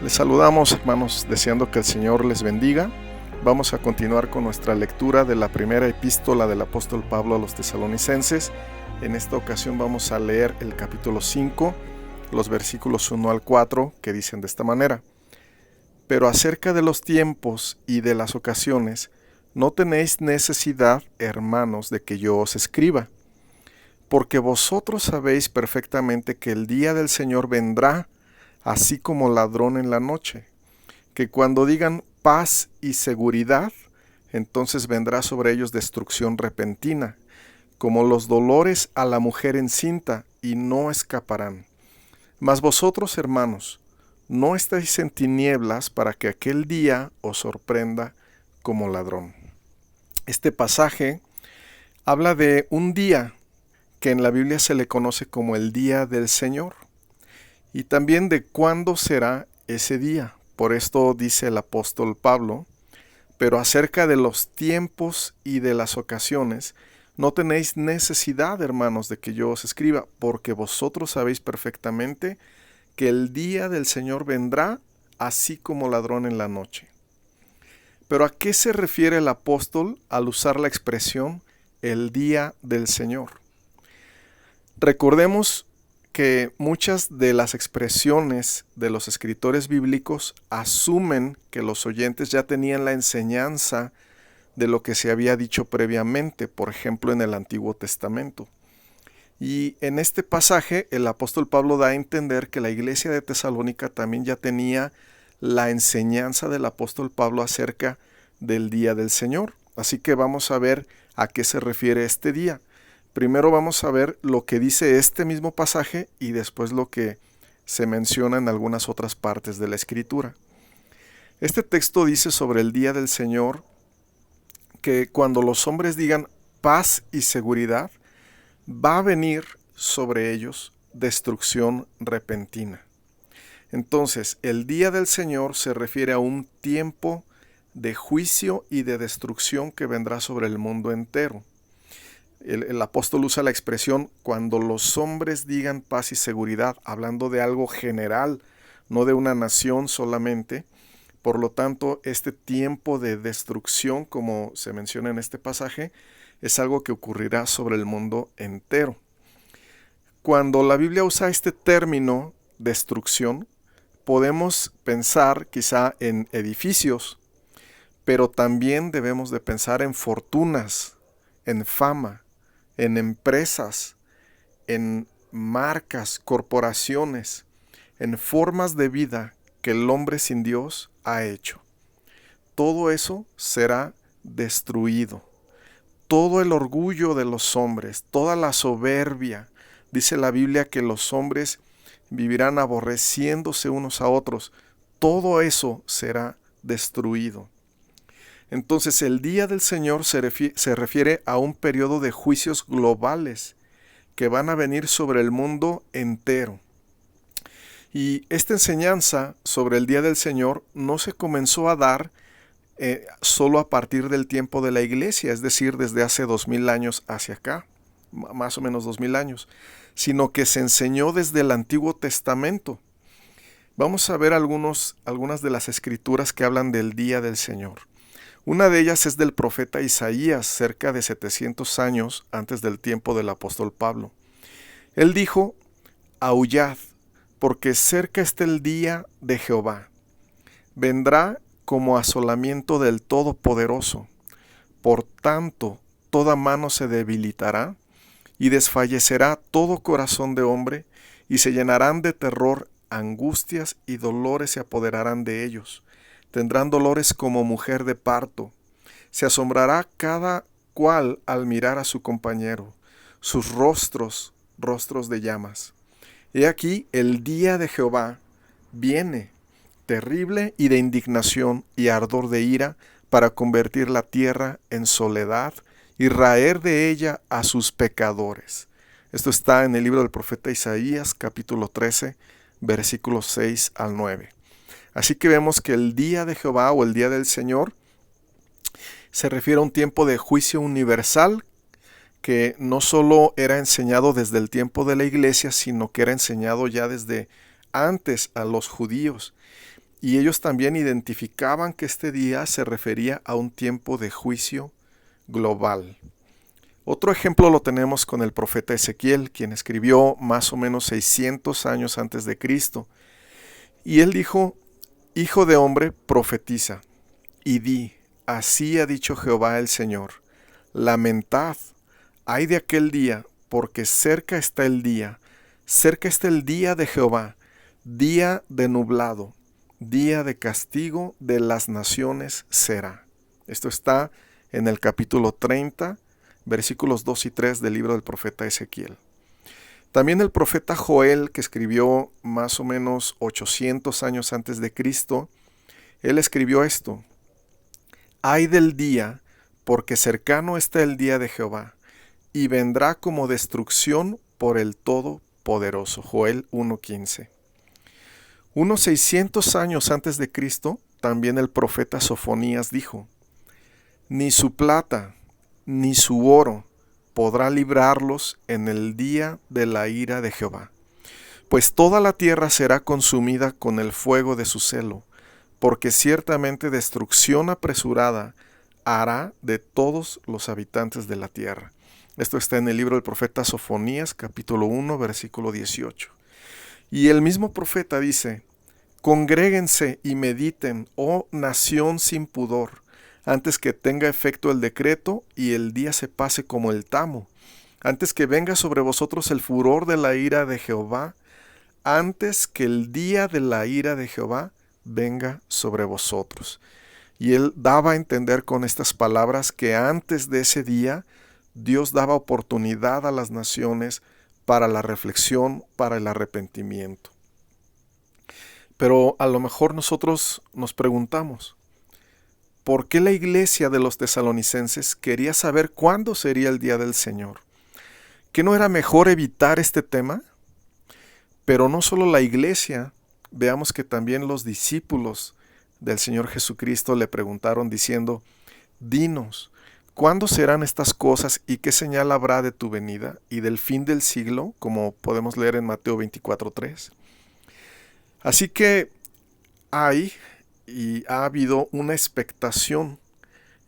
Les saludamos, hermanos, deseando que el Señor les bendiga. Vamos a continuar con nuestra lectura de la primera epístola del apóstol Pablo a los tesalonicenses. En esta ocasión vamos a leer el capítulo 5, los versículos 1 al 4, que dicen de esta manera: Pero acerca de los tiempos y de las ocasiones, no tenéis necesidad, hermanos, de que yo os escriba, porque vosotros sabéis perfectamente que el día del Señor vendrá así como ladrón en la noche, que cuando digan paz y seguridad, entonces vendrá sobre ellos destrucción repentina, como los dolores a la mujer encinta, y no escaparán. Mas vosotros, hermanos, no estáis en tinieblas para que aquel día os sorprenda como ladrón. Este pasaje habla de un día que en la Biblia se le conoce como el día del Señor, y también de cuándo será ese día. Por esto dice el apóstol Pablo: pero acerca de los tiempos y de las ocasiones, no tenéis necesidad, hermanos, de que yo os escriba, porque vosotros sabéis perfectamente que el día del Señor vendrá así como ladrón en la noche. Pero ¿a qué se refiere el apóstol al usar la expresión el día del Señor? Recordemos que muchas de las expresiones de los escritores bíblicos asumen que los oyentes ya tenían la enseñanza de lo que se había dicho previamente, por ejemplo en el Antiguo Testamento. Y en este pasaje el apóstol Pablo da a entender que la iglesia de Tesalónica también ya tenía la enseñanza del apóstol Pablo acerca del día del Señor. Así que vamos a ver a qué se refiere este día. Primero vamos a ver lo que dice este mismo pasaje y después lo que se menciona en algunas otras partes de la Escritura. Este texto dice sobre el día del Señor que cuando los hombres digan paz y seguridad, va a venir sobre ellos destrucción repentina. Entonces, el día del Señor se refiere a un tiempo de juicio y de destrucción que vendrá sobre el mundo entero. El apóstol usa la expresión cuando los hombres digan paz y seguridad, hablando de algo general, no de una nación solamente. Por lo tanto, este tiempo de destrucción, como se menciona en este pasaje, es algo que ocurrirá sobre el mundo entero. Cuando la Biblia usa este término, destrucción, podemos pensar quizá en edificios, pero también debemos de pensar en fortunas, en fama, en empresas, en marcas, corporaciones, en formas de vida que el hombre sin Dios ha hecho. Todo eso será destruido. Todo el orgullo de los hombres, toda la soberbia. Dice la Biblia que los hombres vivirán aborreciéndose unos a otros. Todo eso será destruido. Entonces el día del Señor se refiere a un periodo de juicios globales que van a venir sobre el mundo entero. Y esta enseñanza sobre el día del Señor no se comenzó a dar solo a partir del tiempo de la iglesia, es decir, desde hace 2000 años hacia acá, más o menos 2000 años, sino que se enseñó desde el Antiguo Testamento. Vamos a ver algunas de las escrituras que hablan del día del Señor. Una de ellas es del profeta Isaías, cerca de 700 años antes del tiempo del apóstol Pablo. Él dijo: aullad, porque cerca está el día de Jehová. Vendrá como asolamiento del Todopoderoso. Por tanto, toda mano se debilitará, y desfallecerá todo corazón de hombre, y se llenarán de terror, angustias y dolores se apoderarán de ellos. Tendrán dolores como mujer de parto. Se asombrará cada cual al mirar a su compañero, sus rostros de llamas. He aquí, el día de Jehová viene, terrible y de indignación y ardor de ira, para convertir la tierra en soledad y raer de ella a sus pecadores. Esto está en el libro del profeta Isaías, capítulo 13, versículos 6 al 9. Así que vemos que el día de Jehová o el día del Señor se refiere a un tiempo de juicio universal que no solo era enseñado desde el tiempo de la iglesia, sino que era enseñado ya desde antes a los judíos. y ellos también identificaban que este día se refería a un tiempo de juicio global. Otro ejemplo lo tenemos con el profeta Ezequiel, quien escribió más o menos 600 años antes de Cristo. Y él dijo: Hijo de hombre, profetiza, y di, así ha dicho Jehová el Señor, lamentad, ay de aquel día, porque cerca está el día de Jehová, día de nublado, día de castigo de las naciones será. Esto está en el capítulo 30, versículos 2 y 3 del libro del profeta Ezequiel. También el profeta Joel, que escribió más o menos 800 años antes de Cristo, él escribió esto: Ay del día, porque cercano está el día de Jehová, y vendrá como destrucción por el Todopoderoso. Joel 1:15. Unos 600 años antes de Cristo, también el profeta Sofonías dijo: Ni su plata, ni su oro podrá librarlos en el día de la ira de Jehová, pues toda la tierra será consumida con el fuego de su celo, porque ciertamente destrucción apresurada hará de todos los habitantes de la tierra. Esto está en el libro del profeta Sofonías, capítulo 1, versículo 18. Y el mismo profeta dice: Congréguense y mediten, oh nación sin pudor, antes que tenga efecto el decreto y el día se pase como el tamo, antes que venga sobre vosotros el furor de la ira de Jehová, antes que el día de la ira de Jehová venga sobre vosotros. Y él daba a entender con estas palabras que antes de ese día Dios daba oportunidad a las naciones para la reflexión, para el arrepentimiento. Pero a lo mejor nosotros nos preguntamos, ¿por qué la iglesia de los tesalonicenses quería saber cuándo sería el día del Señor? ¿Que no era mejor evitar este tema? Pero no solo la iglesia, veamos que también los discípulos del Señor Jesucristo le preguntaron diciendo: Dinos, ¿cuándo serán estas cosas y qué señal habrá de tu venida y del fin del siglo? Como podemos leer en Mateo 24:3. Así que hay y ha habido una expectación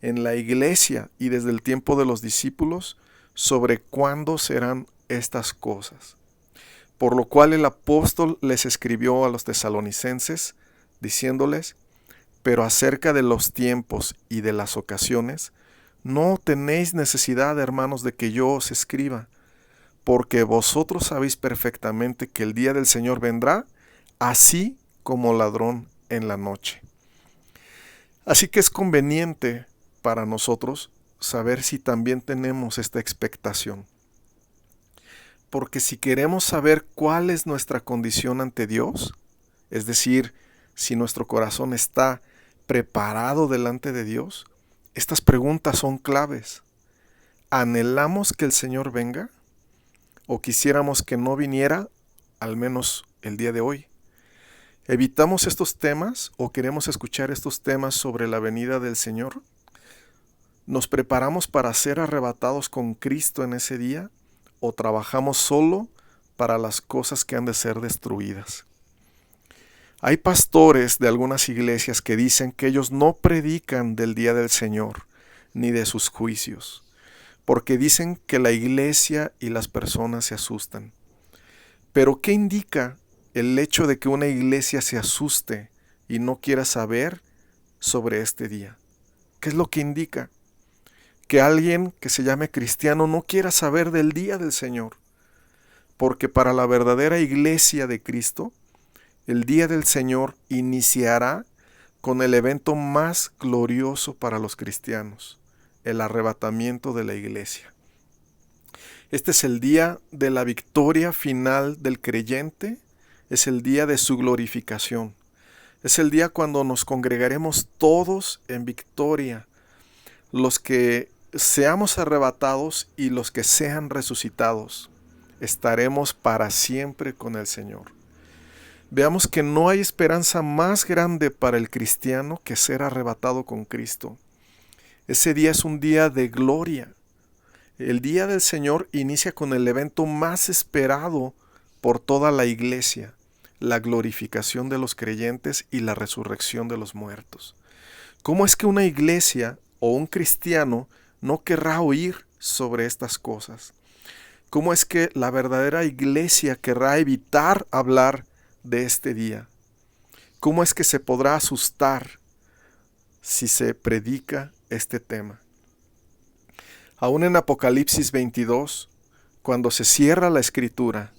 en la iglesia y desde el tiempo de los discípulos sobre cuándo serán estas cosas. Por lo cual el apóstol les escribió a los tesalonicenses diciéndoles: Pero acerca de los tiempos y de las ocasiones, no tenéis necesidad, hermanos, de que yo os escriba, porque vosotros sabéis perfectamente que el día del Señor vendrá así como ladrón en la noche. Así que es conveniente para nosotros saber si también tenemos esta expectación. Porque si queremos saber cuál es nuestra condición ante Dios, es decir, si nuestro corazón está preparado delante de Dios, estas preguntas son claves. ¿Anhelamos que el Señor venga? ¿O quisiéramos que no viniera, al menos el día de hoy? ¿Evitamos estos temas o queremos escuchar estos temas sobre la venida del Señor? ¿Nos preparamos para ser arrebatados con Cristo en ese día o trabajamos solo para las cosas que han de ser destruidas? Hay pastores de algunas iglesias que dicen que ellos no predican del día del Señor ni de sus juicios, porque dicen que la iglesia y las personas se asustan. Pero ¿qué indica el hecho de que una iglesia se asuste y no quiera saber sobre este día? ¿Qué es lo que indica? Que alguien que se llame cristiano no quiera saber del día del Señor. Porque para la verdadera iglesia de Cristo, el día del Señor iniciará con el evento más glorioso para los cristianos, el arrebatamiento de la iglesia. Este es el día de la victoria final del creyente, es el día de su glorificación. Es el día cuando nos congregaremos todos en victoria, los que seamos arrebatados y los que sean resucitados. Estaremos para siempre con el Señor. Veamos que no hay esperanza más grande para el cristiano que ser arrebatado con Cristo. Ese día es un día de gloria. El día del Señor inicia con el evento más esperado por toda la iglesia, la glorificación de los creyentes y la resurrección de los muertos. ¿Cómo es que una iglesia o un cristiano no querrá oír sobre estas cosas? ¿Cómo es que la verdadera iglesia querrá evitar hablar de este día? ¿Cómo es que se podrá asustar si se predica este tema? Aún en Apocalipsis 22, cuando se cierra la escritura,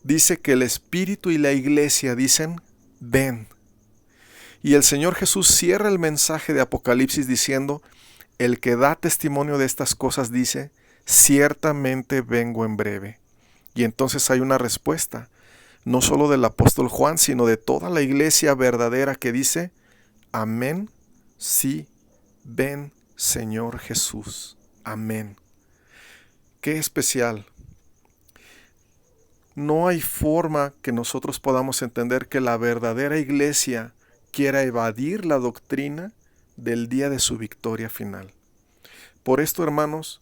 dice que el Espíritu y la iglesia dicen, ven. Y el Señor Jesús cierra el mensaje de Apocalipsis diciendo, el que da testimonio de estas cosas dice, ciertamente vengo en breve. Y entonces hay una respuesta, no solo del apóstol Juan, sino de toda la iglesia verdadera que dice, amén, sí, ven Señor Jesús, amén. Qué especial. No hay forma que nosotros podamos entender que la verdadera iglesia quiera evadir la doctrina del día de su victoria final. Por esto, hermanos,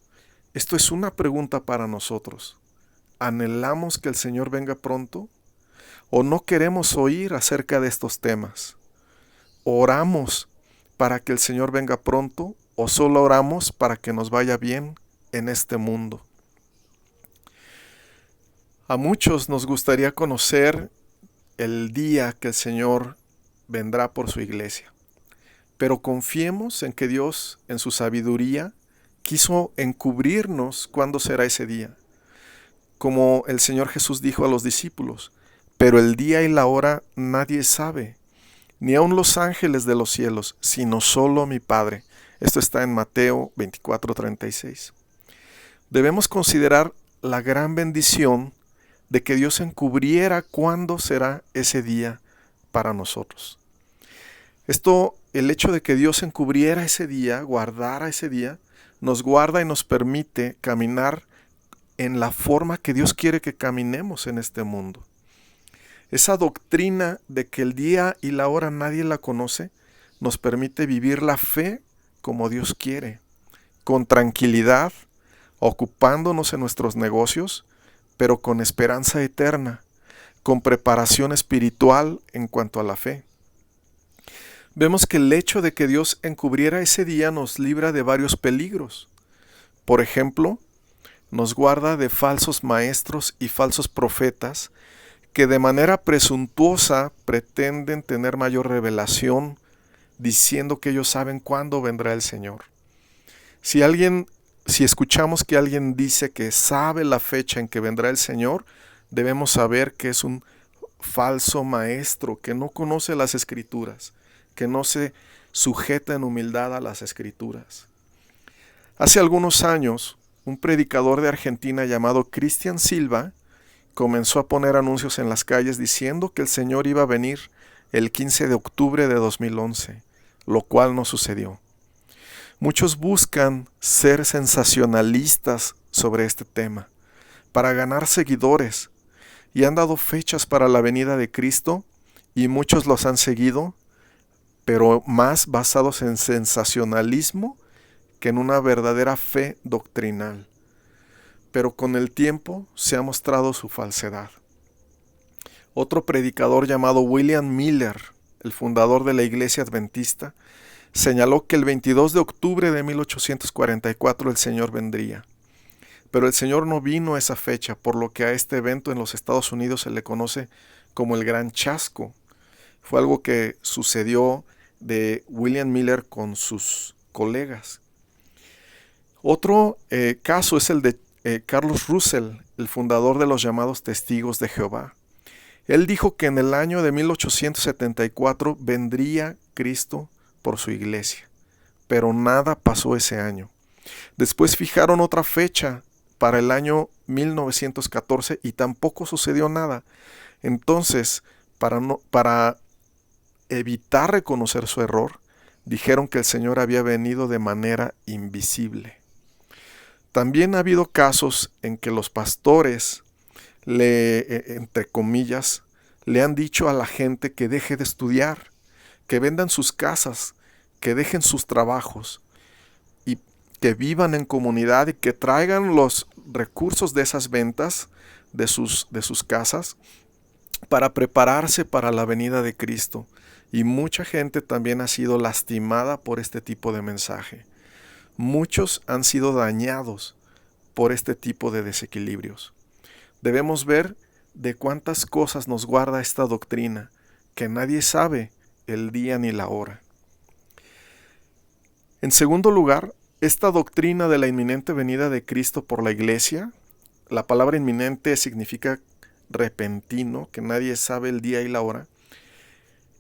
esto es una pregunta para nosotros. ¿Anhelamos que el Señor venga pronto? ¿O no queremos oír acerca de estos temas? ¿Oramos para que el Señor venga pronto o solo oramos para que nos vaya bien en este mundo? A muchos nos gustaría conocer el día que el Señor vendrá por su iglesia, pero confiemos en que Dios, en su sabiduría, quiso encubrirnos cuándo será ese día. Como el Señor Jesús dijo a los discípulos, pero el día y la hora nadie sabe, ni aun los ángeles de los cielos, sino solo mi Padre. Esto está en Mateo 24:36. Debemos considerar la gran bendición de que Dios encubriera cuándo será ese día para nosotros. El hecho de que Dios encubriera ese día, guardara ese día, nos guarda y nos permite caminar en la forma que Dios quiere que caminemos en este mundo. Esa doctrina de que el día y la hora nadie la conoce, nos permite vivir la fe como Dios quiere, con tranquilidad, ocupándonos en nuestros negocios, pero con esperanza eterna, con preparación espiritual en cuanto a la fe. Vemos que el hecho de que Dios encubriera ese día nos libra de varios peligros. Por ejemplo, nos guarda de falsos maestros y falsos profetas que de manera presuntuosa pretenden tener mayor revelación, diciendo que ellos saben cuándo vendrá el Señor. Si escuchamos que alguien dice que sabe la fecha en que vendrá el Señor, debemos saber que es un falso maestro, que no conoce las Escrituras, que no se sujeta en humildad a las Escrituras. Hace algunos años, un predicador de Argentina llamado Cristian Silva comenzó a poner anuncios en las calles diciendo que el Señor iba a venir el 15 de octubre de 2011, lo cual no sucedió. Muchos buscan ser sensacionalistas sobre este tema para ganar seguidores y han dado fechas para la venida de Cristo y muchos los han seguido, pero más basados en sensacionalismo que en una verdadera fe doctrinal. Pero con el tiempo se ha mostrado su falsedad. Otro predicador llamado William Miller, el fundador de la Iglesia Adventista, señaló que el 22 de octubre de 1844 el Señor vendría. Pero el Señor no vino a esa fecha, por lo que a este evento en los Estados Unidos se le conoce como el Gran Chasco. Fue algo que sucedió de William Miller con sus colegas. Otro caso es el de Carlos Russell, el fundador de los llamados Testigos de Jehová. Él dijo que en el año de 1874 vendría Cristo por su iglesia, pero nada pasó ese año. Después fijaron otra fecha para el año 1914 y tampoco sucedió nada. Entonces, para evitar reconocer su error, dijeron que el Señor había venido de manera invisible. También ha habido casos en que los pastores, entre comillas, le han dicho a la gente que deje de estudiar, que vendan sus casas, que dejen sus trabajos y que vivan en comunidad y que traigan los recursos de esas ventas de sus casas para prepararse para la venida de Cristo. Y mucha gente también ha sido lastimada por este tipo de mensaje. Muchos han sido dañados por este tipo de desequilibrios. Debemos ver de cuántas cosas nos guarda esta doctrina, que nadie sabe el día ni la hora. En segundo lugar, esta doctrina de la inminente venida de Cristo por la iglesia, la palabra inminente significa repentino, que nadie sabe el día y la hora.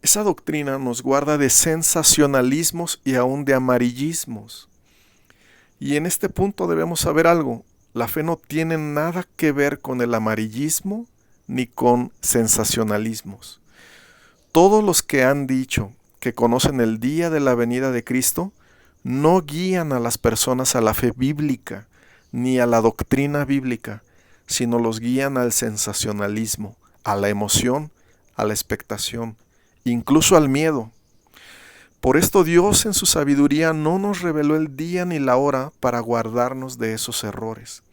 Esa doctrina nos guarda de sensacionalismos y aún de amarillismos. Y en este punto debemos saber algo. La fe no tiene nada que ver con el amarillismo ni con sensacionalismos. Todos los que han dicho que conocen el día de la venida de Cristo no guían a las personas a la fe bíblica ni a la doctrina bíblica, sino los guían al sensacionalismo, a la emoción, a la expectación, incluso al miedo. Por esto Dios en su sabiduría no nos reveló el día ni la hora para guardarnos de esos errores.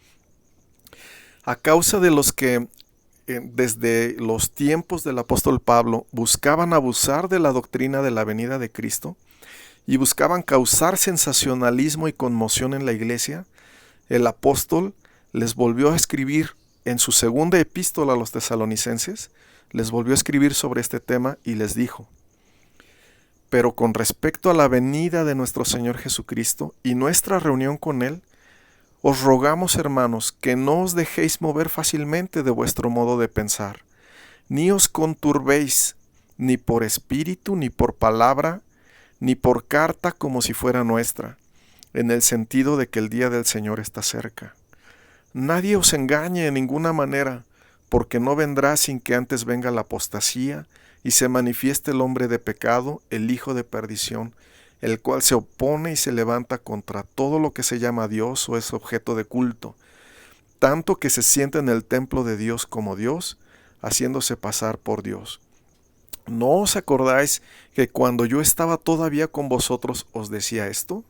A causa de los que desde los tiempos del apóstol Pablo buscaban abusar de la doctrina de la venida de Cristo y buscaban causar sensacionalismo y conmoción en la iglesia, el apóstol les volvió a escribir en su segunda epístola a los tesalonicenses, les volvió a escribir sobre este tema y les dijo: pero con respecto a la venida de nuestro Señor Jesucristo y nuestra reunión con Él, os rogamos, hermanos, que no os dejéis mover fácilmente de vuestro modo de pensar, ni os conturbéis, ni por espíritu, ni por palabra, ni por carta como si fuera nuestra, en el sentido de que el día del Señor está cerca. Nadie os engañe en ninguna manera, porque no vendrá sin que antes venga la apostasía y se manifieste el hombre de pecado, el hijo de perdición, el cual se opone y se levanta contra todo lo que se llama Dios o es objeto de culto, tanto que se sienta en el templo de Dios como Dios, haciéndose pasar por Dios. ¿No os acordáis que cuando yo estaba todavía con vosotros os decía esto?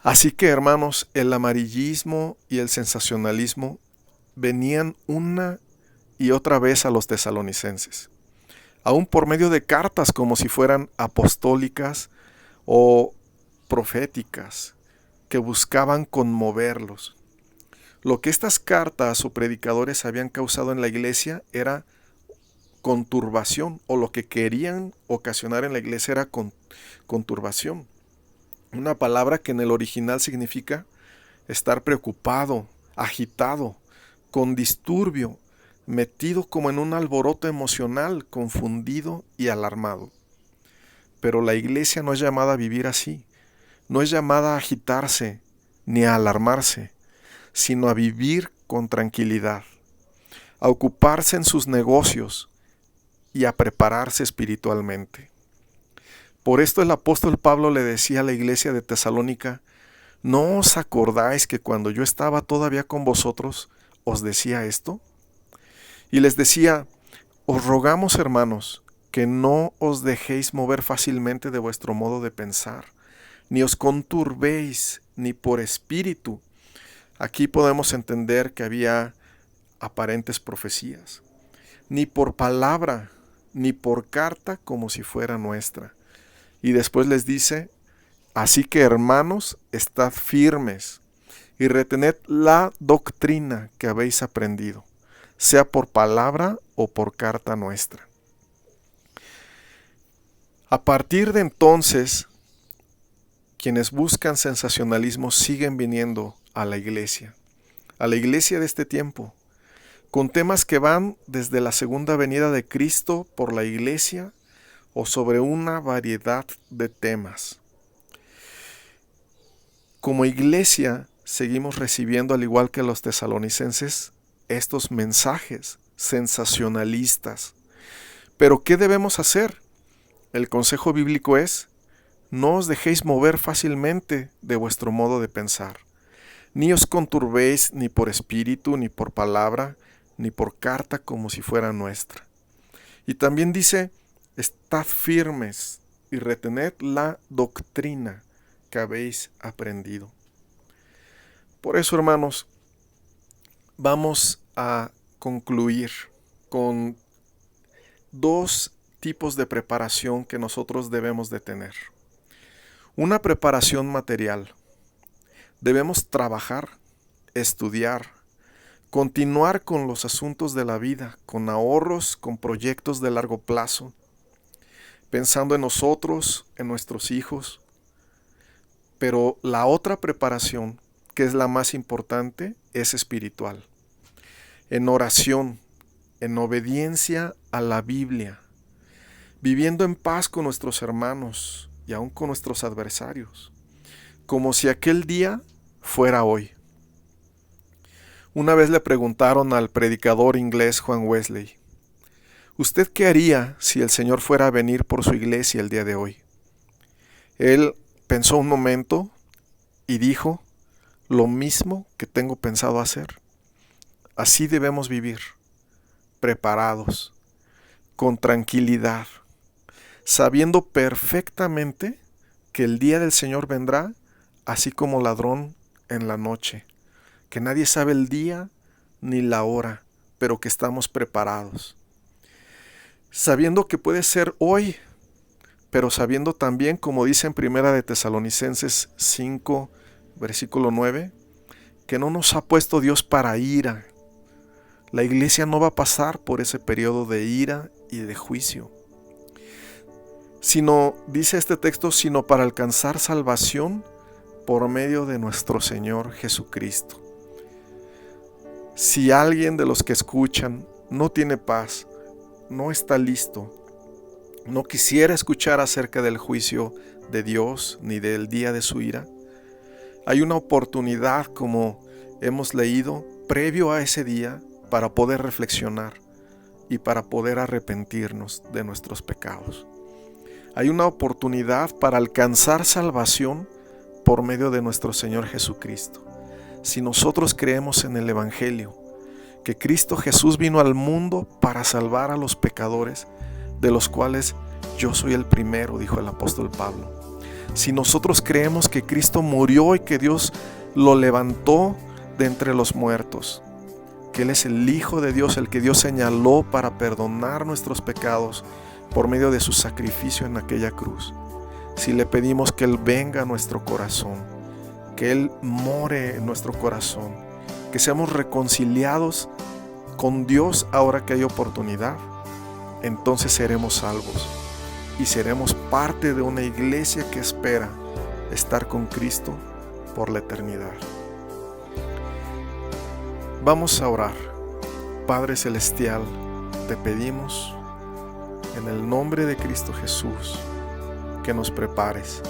Así que, hermanos, el amarillismo y el sensacionalismo venían una y otra vez a los tesalonicenses, aún por medio de cartas como si fueran apostólicas o proféticas, que buscaban conmoverlos. Lo que estas cartas o predicadores habían causado en la iglesia era conturbación, o lo que querían ocasionar en la iglesia era conturbación. Una palabra que en el original significa estar preocupado, agitado, con disturbio, metido como en un alboroto emocional, confundido y alarmado. Pero la iglesia no es llamada a vivir así, no es llamada a agitarse ni a alarmarse, sino a vivir con tranquilidad, a ocuparse en sus negocios y a prepararse espiritualmente. Por esto el apóstol Pablo le decía a la iglesia de Tesalónica: ¿no os acordáis que cuando yo estaba todavía con vosotros os decía esto? Y les decía: os rogamos, hermanos, que no os dejéis mover fácilmente de vuestro modo de pensar, ni os conturbéis, ni por espíritu. Aquí podemos entender que había aparentes profecías, ni por palabra, ni por carta como si fuera nuestra. Y después les dice: así que, hermanos, estad firmes y retened la doctrina que habéis aprendido, sea por palabra o por carta nuestra. A partir de entonces, quienes buscan sensacionalismo siguen viniendo a la iglesia de este tiempo, con temas que van desde la segunda venida de Cristo por la iglesia o sobre una variedad de temas. Como iglesia seguimos recibiendo, al igual que los tesalonicenses, estos mensajes sensacionalistas. Pero ¿qué debemos hacer? El consejo bíblico es: no os dejéis mover fácilmente de vuestro modo de pensar, ni os conturbéis ni por espíritu, ni por palabra, ni por carta como si fuera nuestra. Y también dice: estad firmes y retened la doctrina que habéis aprendido. Por eso, hermanos, vamos a concluir con dos tipos de preparación que nosotros debemos de tener. Una preparación material. Debemos trabajar, estudiar, continuar con los asuntos de la vida, con ahorros, con proyectos de largo plazo, pensando en nosotros, en nuestros hijos. Pero la otra preparación, que es la más importante, es espiritual. En oración, en obediencia a la Biblia, viviendo en paz con nuestros hermanos y aún con nuestros adversarios, como si aquel día fuera hoy. Una vez le preguntaron al predicador inglés Juan Wesley, ¿usted qué haría si el Señor fuera a venir por su iglesia el día de hoy? Él pensó un momento y dijo, lo mismo que tengo pensado hacer. Así debemos vivir, preparados, con tranquilidad, sabiendo perfectamente que el día del Señor vendrá, así como ladrón en la noche, que nadie sabe el día ni la hora, pero que estamos preparados. Sabiendo que puede ser hoy, pero sabiendo también, como dice en Primera de Tesalonicenses 5, versículo 9, que no nos ha puesto Dios para ira. La iglesia no va a pasar por ese periodo de ira y de juicio, sino, dice este texto, sino para alcanzar salvación por medio de nuestro Señor Jesucristo. Si alguien de los que escuchan no tiene paz, no está listo, no quisiera escuchar acerca del juicio de Dios ni del día de su ira, hay una oportunidad, como hemos leído, previo a ese día para poder reflexionar y para poder arrepentirnos de nuestros pecados. Hay una oportunidad para alcanzar salvación por medio de nuestro Señor Jesucristo. Si nosotros creemos en el Evangelio, que Cristo Jesús vino al mundo para salvar a los pecadores, de los cuales yo soy el primero, dijo el apóstol Pablo. Si nosotros creemos que Cristo murió y que Dios lo levantó de entre los muertos, que Él es el Hijo de Dios, el que Dios señaló para perdonar nuestros pecados por medio de su sacrificio en aquella cruz, si le pedimos que Él venga a nuestro corazón, que Él more en nuestro corazón, que seamos reconciliados con Dios ahora que hay oportunidad, entonces seremos salvos y seremos parte de una iglesia que espera estar con Cristo por la eternidad. Vamos a orar. Padre Celestial, te pedimos en el nombre de Cristo Jesús que nos prepares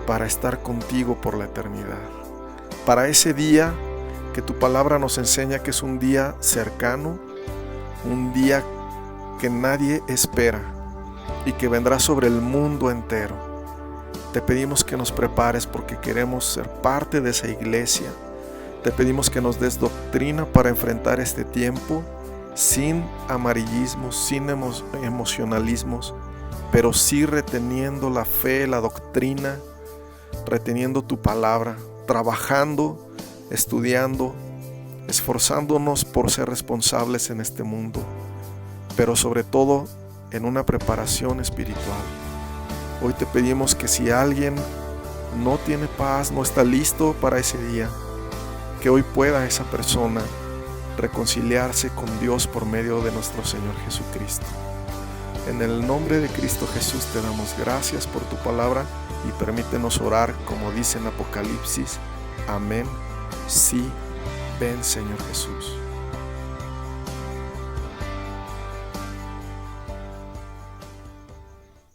para estar contigo por la eternidad, para ese día que tu palabra nos enseña que es un día cercano, un día que nadie espera y que vendrá sobre el mundo entero. Te pedimos que nos prepares porque queremos ser parte de esa iglesia. Te pedimos que nos des doctrina para enfrentar este tiempo sin amarillismos, sin emocionalismos, pero sí reteniendo la fe, la doctrina, reteniendo tu palabra, trabajando, estudiando, esforzándonos por ser responsables en este mundo, pero sobre todo en una preparación espiritual. Hoy te pedimos que si alguien no tiene paz, no está listo para ese día, que hoy pueda esa persona reconciliarse con Dios por medio de nuestro Señor Jesucristo. En el nombre de Cristo Jesús te damos gracias por tu palabra y permítenos orar como dice en Apocalipsis. Amén. Sí, ven Señor Jesús.